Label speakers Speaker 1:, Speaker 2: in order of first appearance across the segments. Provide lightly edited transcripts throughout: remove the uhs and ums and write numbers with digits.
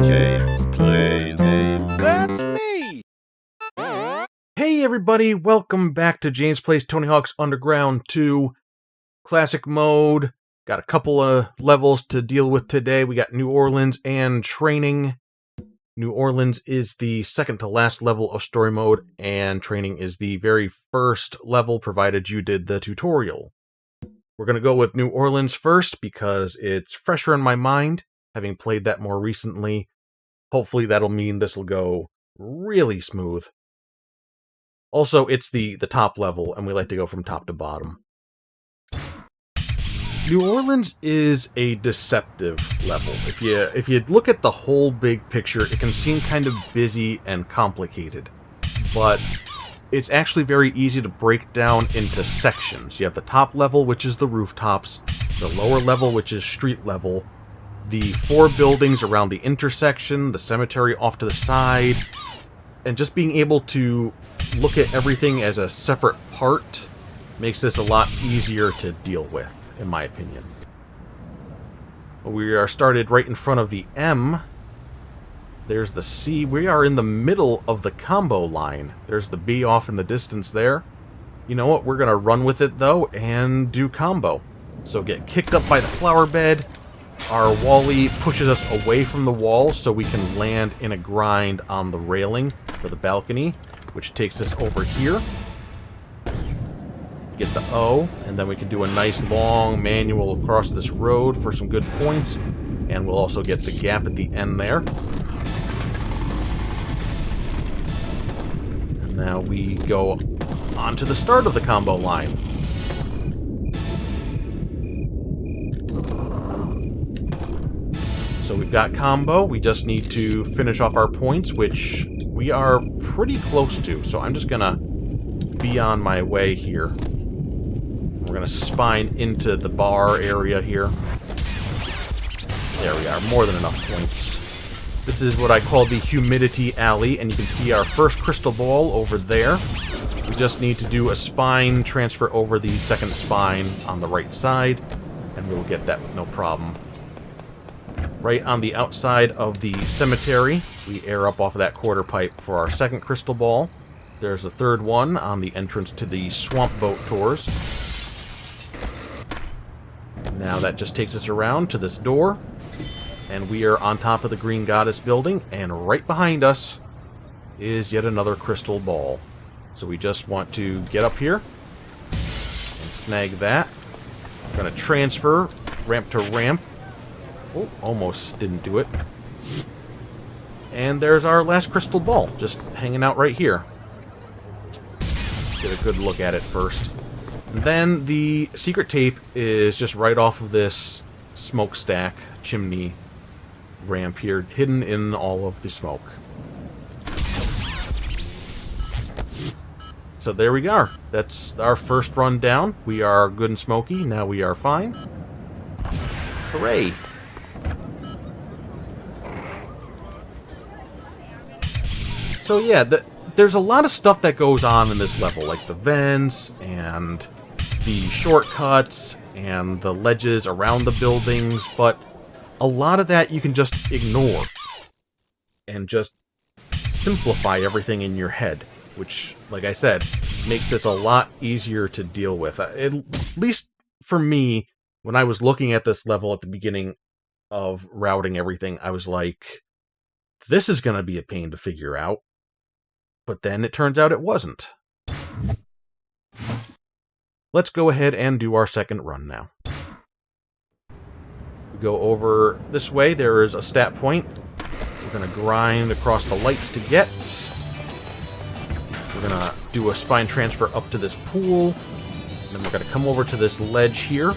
Speaker 1: James Plays Games.
Speaker 2: That's me!
Speaker 3: Hey everybody, welcome back to James Plays Tony Hawk's Underground 2 Classic Mode. Got a couple of levels to deal with today. We got New Orleans and Training. New Orleans is the second to last level of story mode, and Training is the very first level, provided you did the tutorial. We're going to go with New Orleans first because it's fresher in my mind, having played that more recently. Hopefully that'll mean this will go really smooth. Also, it's the top level, and we like to go from top to bottom. New Orleans is a deceptive level. If you look at the whole big picture, it can seem kind of busy and complicated. But it's actually very easy to break down into sections. You have the top level, which is the rooftops, the lower level, which is street level, the 4 buildings around the intersection, the cemetery off to the side, and just being able to look at everything as a separate part makes this a lot easier to deal with, in my opinion. We are started right in front of the M. There's the C. We are in the middle of the combo line. There's the B off in the distance there. You know what? We're going to run with it, though, and do combo. So get kicked up by the flower bed. Our Wally pushes us away from the wall so we can land in a grind on the railing for the balcony, which takes us over here. Get the O, and then we can do a nice long manual across this road for some good points, and we'll also get the gap at the end there. And now we go on to the start of the combo line. So we've got combo, we just need to finish off our points, which we are pretty close to, so I'm just gonna be on my way here. We're gonna spine into the bar area here. There we are, more than enough points. This is what I call the humidity alley, and you can see our first crystal ball over there. We just need to do a spine transfer over the second spine on the right side, and we'll get that with no problem. Right on the outside of the cemetery, we air up off of that quarter pipe for our second crystal ball. There's a third one on the entrance to the Swamp Boat Tours. Now that just takes us around to this door, and we are on top of the Green Goddess building, and right behind us is yet another crystal ball. So we just want to get up here and snag that. We're going to transfer ramp to ramp. Oh, almost didn't do it. And there's our last crystal ball, just hanging out right here. Get a good look at it first. And then the secret tape is just right off of this smokestack chimney ramp here, hidden in all of the smoke. So there we are. That's our first run down. We are good and smoky. Now we are fine. Hooray! So yeah, there's a lot of stuff that goes on in this level, like the vents, and the shortcuts, and the ledges around the buildings, but a lot of that you can just ignore, and just simplify everything in your head, which, like I said, makes this a lot easier to deal with. At least for me, when I was looking at this level at the beginning of routing everything, I was like, this is going to be a pain to figure out. But then it turns out it wasn't. Let's go ahead and do our second run now. We go over this way. There is a stat point. We're going to grind across the lights to get. We're going to do a spine transfer up to this pool. And then we're going to come over to this ledge here.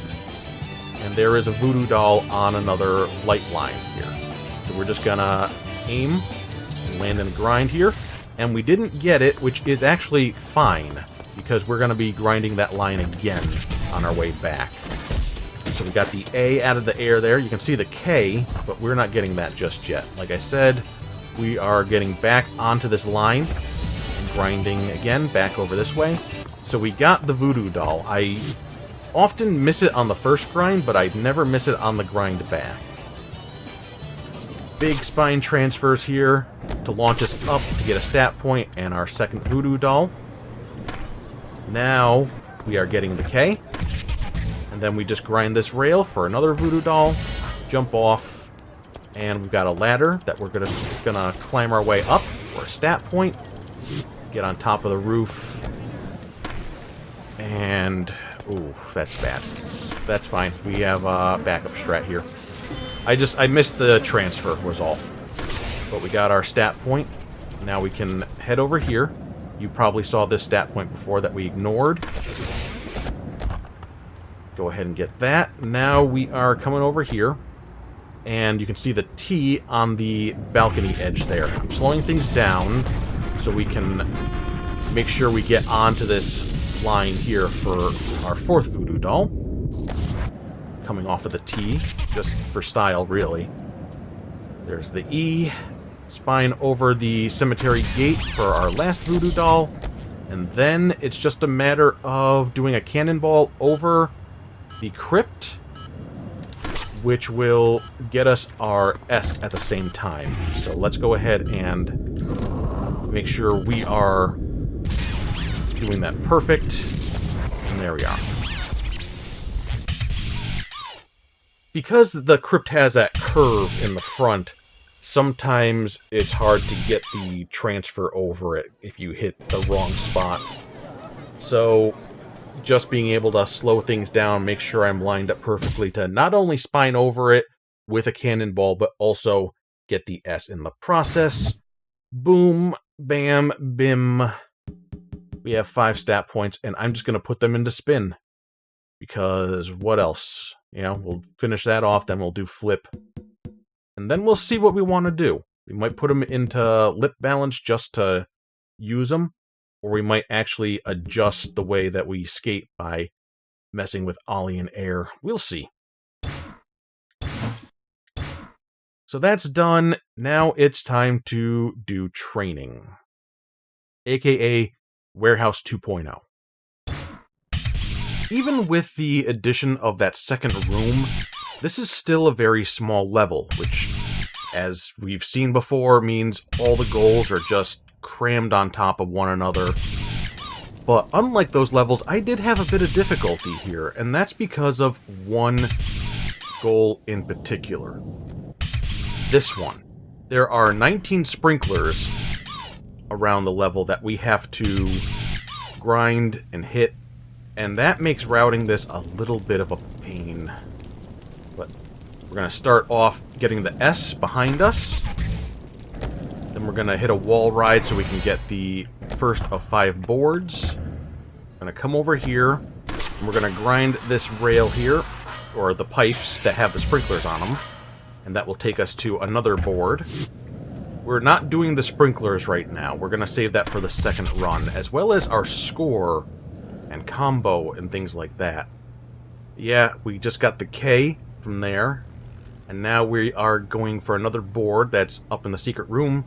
Speaker 3: And there is a voodoo doll on another light line here. So we're just going to aim, land and grind here. And we didn't get it, which is actually fine, because we're going to be grinding that line again on our way back. So we got the A out of the air there. You can see the K, but we're not getting that just yet. Like I said, we are getting back onto this line and grinding again back over this way. So we got the voodoo doll. I often miss it on the first grind, but I never miss it on the grind back. big spine transfers here to launch us up to get a stat point and our second voodoo doll. Now we are getting the K. And then we just grind this rail for another voodoo doll, jump off, and we've got a ladder that we're gonna climb our way up for a stat point. Get on top of the roof. And ooh, that's bad. That's fine. We have a backup strat here. I missed the transfer was all. But we got our stat point. Now we can head over here. You probably saw this stat point before that we ignored. Go ahead and get that. Now we are coming over here. And you can see the T on the balcony edge there. I'm slowing things down so we can make sure we get onto this line here for our fourth voodoo doll. Coming off of the T, just for style, really. There's the E. Spine over the cemetery gate for our last voodoo doll. And then it's just a matter of doing a cannonball over the crypt, which will get us our S at the same time. So let's go ahead and make sure we are doing that perfect. And there we are. Because the crypt has that curve in the front, sometimes it's hard to get the transfer over it if you hit the wrong spot. So just being able to slow things down, make sure I'm lined up perfectly to not only spine over it with a cannonball, but also get the S in the process. Boom, bam, bim. We have 5 stat points, and I'm just going to put them into spin. Because what else? You know, we'll finish that off, then we'll do flip. And then we'll see what we want to do. We might put them into lip balance just to use them. Or we might actually adjust the way that we skate by messing with ollie and air. We'll see. So that's done. Now it's time to do training. AKA Warehouse 2.0. Even with the addition of that second room, this is still a very small level, which, as we've seen before, means all the goals are just crammed on top of one another. But unlike those levels, I did have a bit of difficulty here, and that's because of one goal in particular. This one. There are 19 sprinklers around the level that we have to grind and hit, and that makes routing this a little bit of a pain. But we're going to start off getting the S behind us. Then we're going to hit a wall ride so we can get the first of 5 boards. We're going to come over here, and we're going to grind this rail here, or the pipes that have the sprinklers on them, and that will take us to another board. We're not doing the sprinklers right now. We're going to save that for the second run, as well as our score and combo and things like that. Yeah, we just got the K from there, and now we are going for another board that's up in the secret room.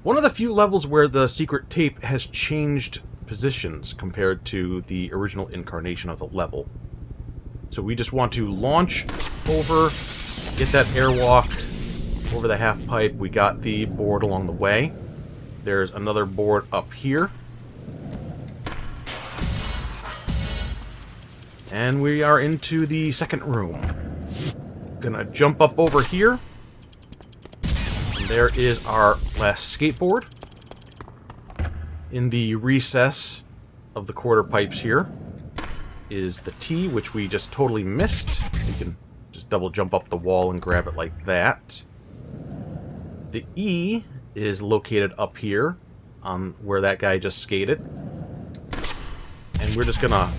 Speaker 3: One of the few levels where the secret tape has changed positions compared to the original incarnation of the level. So we just want to launch over, get that airwalk over the half pipe. We got the board along the way. There's another board up here. And we are into the second room. Gonna jump up over here. There is our last skateboard. In the recess of the quarter pipes here is the T, which we just totally missed. We can just double jump up the wall and grab it like that. The E is located up here on where that guy just skated. And we're just gonna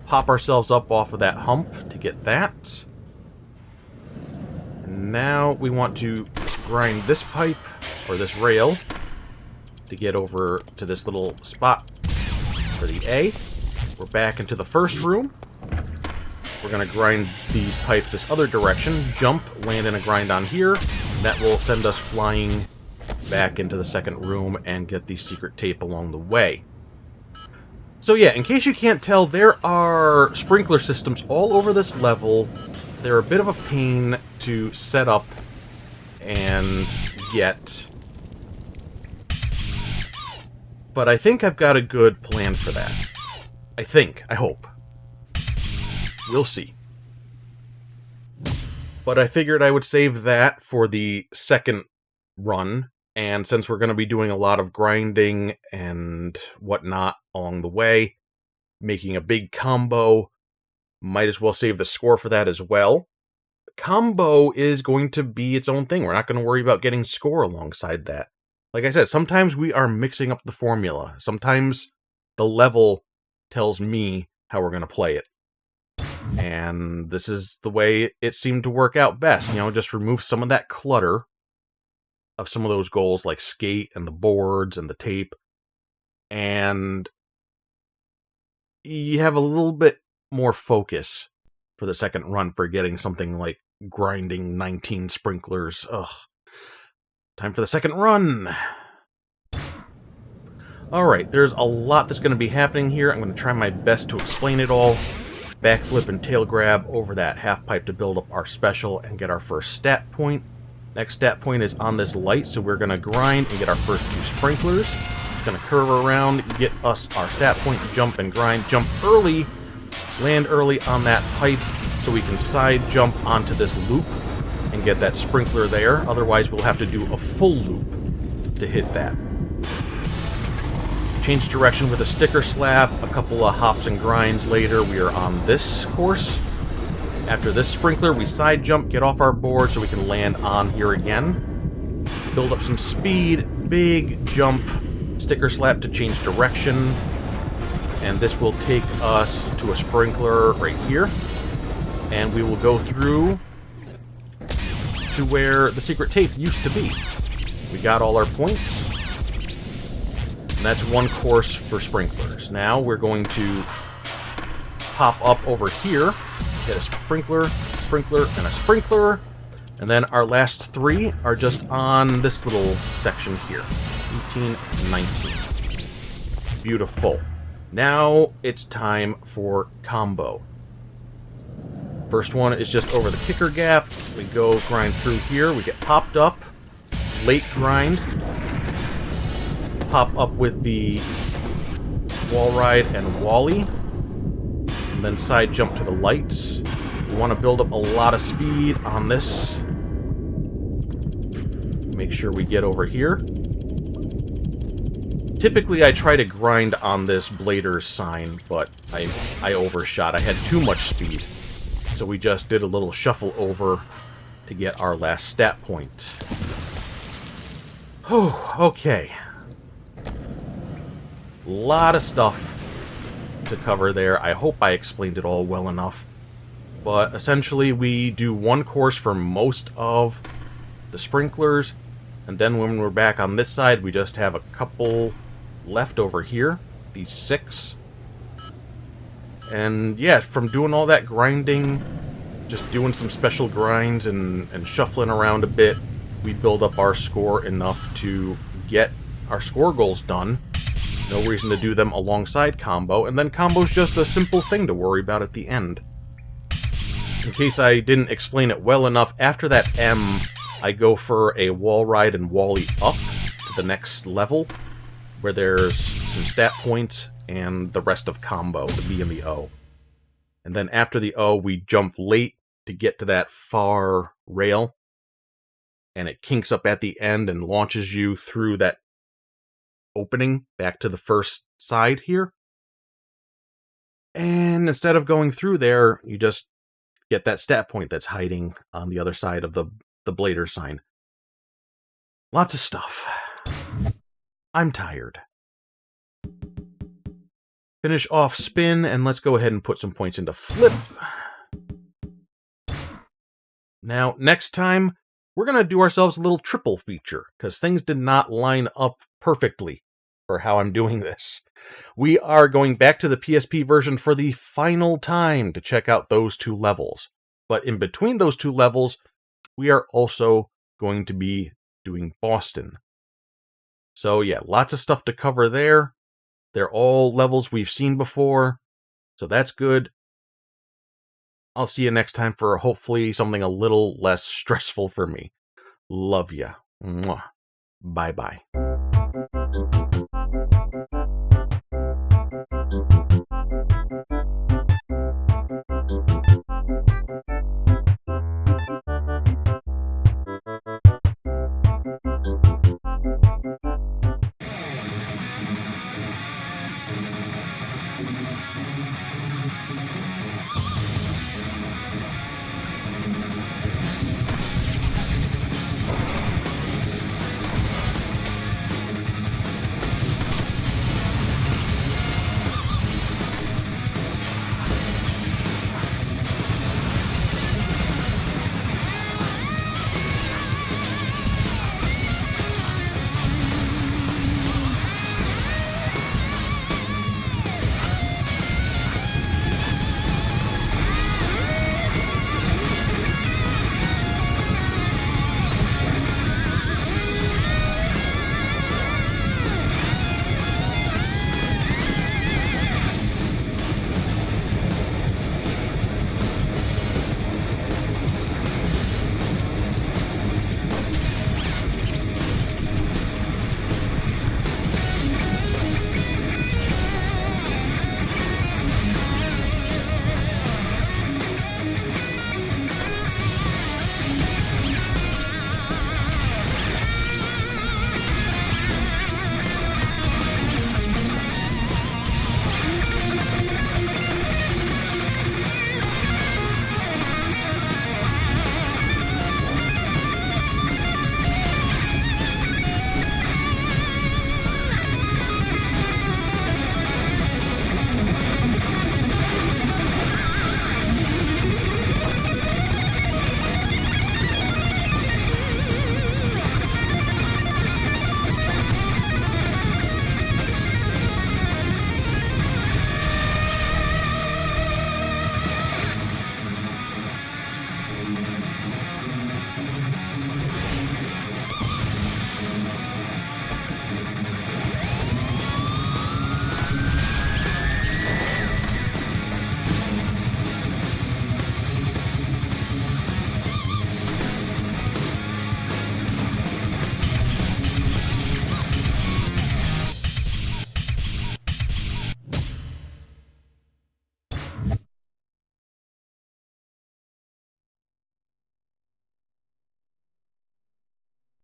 Speaker 3: pop ourselves up off of that hump to get that. And now we want to grind this pipe, or this rail, to get over to this little spot for the A. We're back into the first room. We're going to grind these pipes this other direction, jump, land in a grind on here, and that will send us flying back into the second room and get the secret tape along the way. So yeah, in case you can't tell, there are sprinkler systems all over this level. They're a bit of a pain to set up and yet. But I think I've got a good plan for that. I hope. We'll see. But I figured I would save that for the second run, and since we're going to be doing a lot of grinding and whatnot along the way, making a big combo, might as well save the score for that as well. Combo is going to be its own thing. We're not going to worry about getting score alongside that. Like I said, sometimes we are mixing up the formula. Sometimes the level tells me how we're going to play it. And this is the way it seemed to work out best. You know, just remove some of that clutter of some of those goals like skate and the boards and the tape. And you have a little bit more focus for the second run for getting something like grinding 19 sprinklers. Ugh. Time for the second run. Alright, there's a lot that's going to be happening here. I'm going to try my best to explain it all. Backflip and tail grab over that half pipe to build up our special and get our first stat point. Next stat point is on this light, so we're going to grind and get our first 2 sprinklers. It's going to curve around, get us our stat point, jump and grind. Jump early, land early on that pipe so we can side jump onto this loop and get that sprinkler there. Otherwise, we'll have to do a full loop to hit that. Change direction with a sticker slap. A couple of hops and grinds later, we are on this course. After this sprinkler, we side jump, get off our board so we can land on here again. Build up some speed, big jump, sticker slap to change direction. And this will take us to a sprinkler right here. And we will go through to where the secret tape used to be. We got all our points. And that's one course for sprinklers. Now we're going to pop up over here, get a sprinkler, sprinkler, and a sprinkler. And then our last 3 are just on this little section here. 18, 19. Beautiful. Now it's time for combo. First one is just over the kicker gap. We go grind through here. We get popped up. Late grind. Pop up with the wall ride and Wally. And then side jump to the lights. We want to build up a lot of speed on this. Make sure we get over here. Typically, I try to grind on this Blader's sign, but I overshot. I had too much speed. So we just did a little shuffle over to get our last stat point. Oh, okay. Lot of stuff to cover there. I hope I explained it all well enough. But essentially, we do one course for most of the sprinklers. And then when we're back on this side, we just have a couple left over here. These 6. And yeah, from doing all that grinding, just doing some special grinds and shuffling around a bit, we build up our score enough to get our score goals done. No reason to do them alongside combo, and then combo's just a simple thing to worry about at the end. In case I didn't explain it well enough, after that M, I go for a wall ride and Wally up to the next level, where there's some stat points and the rest of combo, the B and the O. And then after the O, we jump late to get to that far rail, and it kinks up at the end and launches you through that opening back to the first side here. And instead of going through there, you just get that stat point that's hiding on the other side of the Blader sign. Lots of stuff. I'm tired. Finish off spin, and let's go ahead and put some points into flip. Now, next time, we're going to do ourselves a little triple feature, because things did not line up perfectly for how I'm doing this. We are going back to the PSP version for the final time to check out those 2 levels. But in between those 2 levels, we are also going to be doing Boston. So yeah, lots of stuff to cover there. They're all levels we've seen before, so that's good. I'll see you next time for hopefully something a little less stressful for me. Love ya. Bye bye.